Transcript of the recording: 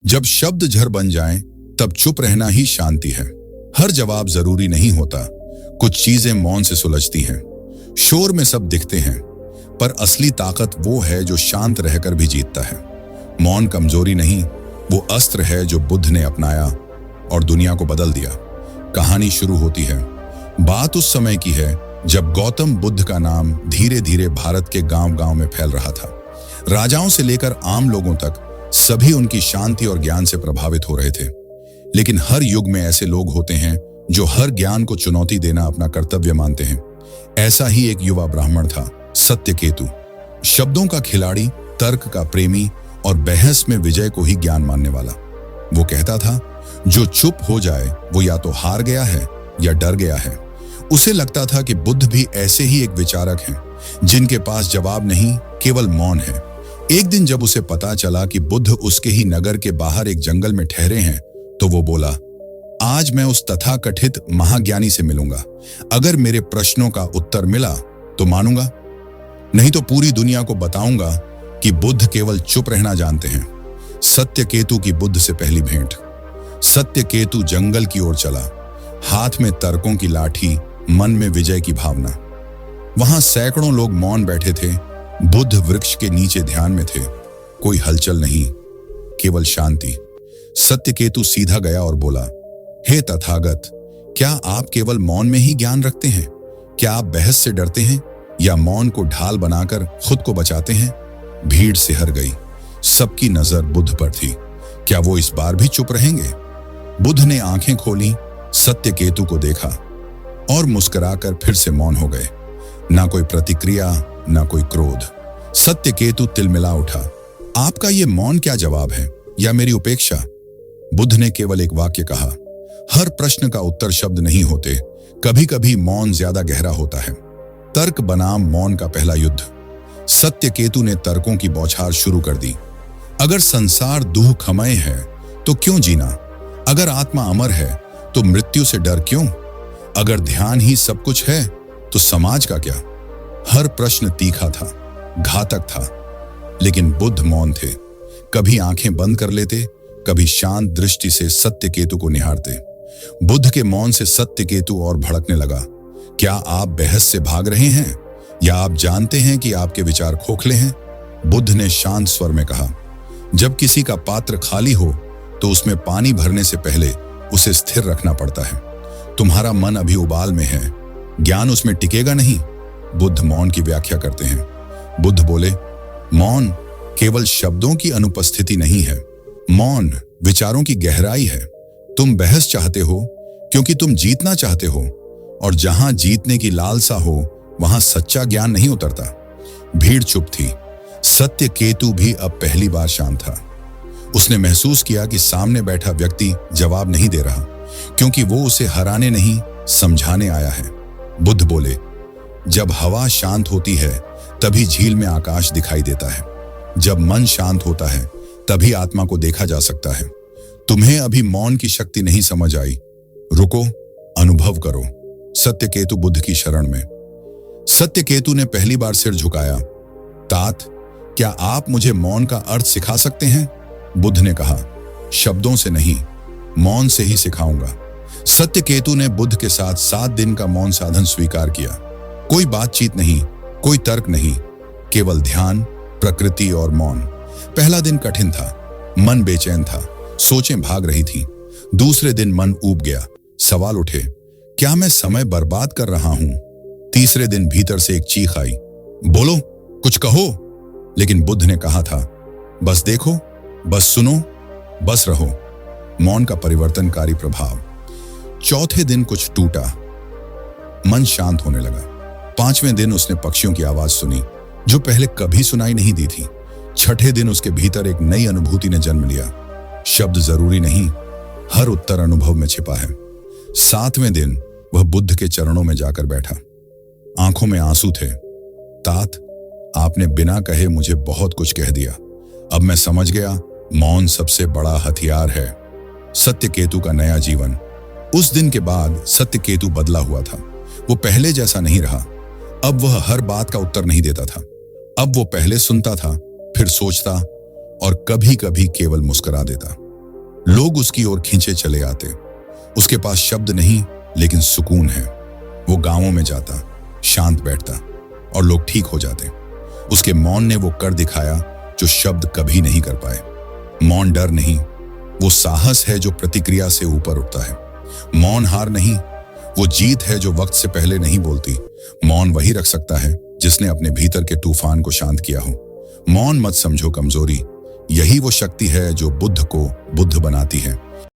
जब शब्द झर बन जाएं, तब चुप रहना ही शांति है। हर जवाब जरूरी नहीं होता। कुछ चीजें मौन से सुलझती हैं। शोर में सब दिखते हैं, पर असली ताकत वो है जो शांत रहकर भी जीतता है। मौन कमजोरी नहीं, वो अस्त्र है जो बुद्ध ने अपनाया और दुनिया को बदल दिया। कहानी शुरू होती है। बात उस समय की है जब गौतम बुद्ध का नाम धीरे धीरे भारत के गांव-गांव में फैल रहा था। राजाओं से लेकर आम लोगों तक सभी उनकी शांति और ज्ञान से प्रभावित हो रहे थे। लेकिन हर युग में ऐसे लोग होते हैं जो हर ज्ञान को चुनौती देना अपना कर्तव्य मानते हैं। ऐसा ही एक युवा ब्राह्मण था, सत्यकेतु। शब्दों का खिलाड़ी, तर्क का प्रेमी और बहस में विजय को ही ज्ञान मानने वाला। वो कहता था, जो चुप हो जाए वो या तो हार गया है या डर गया है। उसे लगता था कि बुद्ध भी ऐसे ही एक विचारक हैं, जिनके पास जवाब नहीं, केवल मौन है। एक दिन जब उसे पता चला कि बुद्ध उसके ही नगर के बाहर एक जंगल में ठहरे हैं, तो वो बोला, आज मैं उस तथाकथित महाज्ञानी से मिलूंगा। अगर मेरे प्रश्नों का उत्तर मिला तो मानूंगा, नहीं तो पूरी दुनिया को बताऊंगा कि बुद्ध केवल चुप रहना जानते हैं। सत्यकेतु की बुद्ध से पहली भेंट। सत्यकेतु जंगल की ओर चला, हाथ में तर्कों की लाठी, मन में विजय की भावना। वहां सैकड़ों लोग मौन बैठे थे। बुद्ध वृक्ष के नीचे ध्यान में थे। कोई हलचल नहीं, केवल शांति। सत्यकेतु सीधा गया और बोला, हे तथागत, क्या आप केवल मौन में ही ज्ञान रखते हैं? क्या आप बहस से डरते हैं या मौन को ढाल बनाकर खुद को बचाते हैं? भीड़ सिहर गई। सबकी नजर बुद्ध पर थी। क्या वो इस बार भी चुप रहेंगे? बुद्ध ने आंखें खोली, सत्यकेतु को देखा और मुस्कुराकर फिर से मौन हो गए। ना कोई प्रतिक्रिया, ना कोई क्रोध। सत्यकेतु तिलमिला उठा, आपका ये मौन क्या जवाब है या मेरी उपेक्षा? बुद्ध ने केवल एक वाक्य कहा, हर प्रश्न का उत्तर शब्द नहीं होते, कभी कभी मौन ज्यादा गहरा होता है। तर्क बनाम मौन का पहला युद्ध। सत्यकेतु ने तर्कों की बौछार शुरू कर दी। अगर संसार दुःखमय है तो क्यों जीना? अगर आत्मा अमर है तो मृत्यु से डर क्यों? अगर ध्यान ही सब कुछ है तो समाज का क्या? हर प्रश्न तीखा था, घातक था, लेकिन बुद्ध मौन थे। कभी आंखें बंद कर लेते, कभी शांत दृष्टि से सत्यकेतु को निहारते। बुद्ध के मौन से सत्यकेतु और भड़कने लगा। क्या आप बहस से भाग रहे हैं या आप जानते हैं कि आपके विचार खोखले हैं? बुद्ध ने शांत स्वर में कहा, जब किसी का पात्र खाली हो तो उसमें पानी भरने से पहले उसे स्थिर रखना पड़ता है। तुम्हारा मन अभी उबाल में है, ज्ञान उसमें टिकेगा नहीं। बुद्ध मौन की व्याख्या करते हैं। बुद्ध बोले, मौन केवल शब्दों की अनुपस्थिति नहीं है। मौन विचारों की गहराई है। तुम बहस चाहते हो क्योंकि तुम जीतना चाहते हो, और जहां जीतने की लालसा हो वहां सच्चा ज्ञान नहीं उतरता। भीड़ चुप थी। सत्यकेतु भी अब पहली बार शांत था। उसने महसूस किया कि सामने बैठा व्यक्ति जवाब नहीं दे रहा, क्योंकि वो उसे हराने नहीं, समझाने आया है। बुद्ध बोले, जब हवा शांत होती है तभी झील में आकाश दिखाई देता है। जब मन शांत होता है तभी आत्मा को देखा जा सकता है। तुम्हें अभी मौन की शक्ति नहीं समझ आई, रुको, अनुभव करो। सत्यकेतु बुद्ध की शरण में। सत्यकेतु ने पहली बार सिर झुकाया। तात, क्या आप मुझे मौन का अर्थ सिखा सकते हैं? बुद्ध ने कहा, शब्दों से नहीं, मौन से ही सिखाऊंगा। सत्यकेतु ने बुद्ध के साथ 7 दिन का मौन साधन स्वीकार किया। कोई बातचीत नहीं, कोई तर्क नहीं, केवल ध्यान, प्रकृति और मौन। पहला दिन कठिन था। मन बेचैन था, सोचें भाग रही थी। दूसरे दिन मन ऊब गया, सवाल उठे, क्या मैं समय बर्बाद कर रहा हूं? तीसरे दिन भीतर से एक चीख आई, बोलो, कुछ कहो। लेकिन बुद्ध ने कहा था, बस देखो, बस सुनो, बस रहो। मौन का परिवर्तनकारी प्रभाव। चौथे दिन कुछ टूटा, मन शांत होने लगा। 5वें दिन उसने पक्षियों की आवाज सुनी, जो पहले कभी सुनाई नहीं दी थी। छठे दिन उसके भीतर एक नई अनुभूति ने जन्म लिया। शब्द जरूरी नहीं, हर उत्तर अनुभव में छिपा है। 7वें दिन वह बुद्ध के चरणों में जाकर बैठा। आंखों में आंसू थे। तात, आपने बिना कहे मुझे बहुत कुछ कह दिया। अब मैं समझ गया, मौन सबसे बड़ा हथियार है। सत्यकेतु का नया जीवन। उस दिन के बाद सत्यकेतु बदला हुआ था। वो पहले जैसा नहीं रहा। अब वह हर बात का उत्तर नहीं देता था। अब वो पहले सुनता था, फिर सोचता और कभी कभी केवल मुस्कुरा देता। लोग उसकी ओर खींचे चले आते। उसके पास शब्द नहीं, लेकिन सुकून है। वो गांवों में जाता, शांत बैठता, और लोग ठीक हो जाते। उसके मौन ने वो कर दिखाया जो शब्द कभी नहीं कर पाए। मौन डर नहीं, वो साहस है जो प्रतिक्रिया से ऊपर उठता है। मौन हार नहीं, वो जीत है जो वक्त से पहले नहीं बोलती। मौन वही रख सकता है जिसने अपने भीतर के तूफान को शांत किया हो। मौन मत समझो कमजोरी, यही वो शक्ति है जो बुद्ध को बुद्ध बनाती है।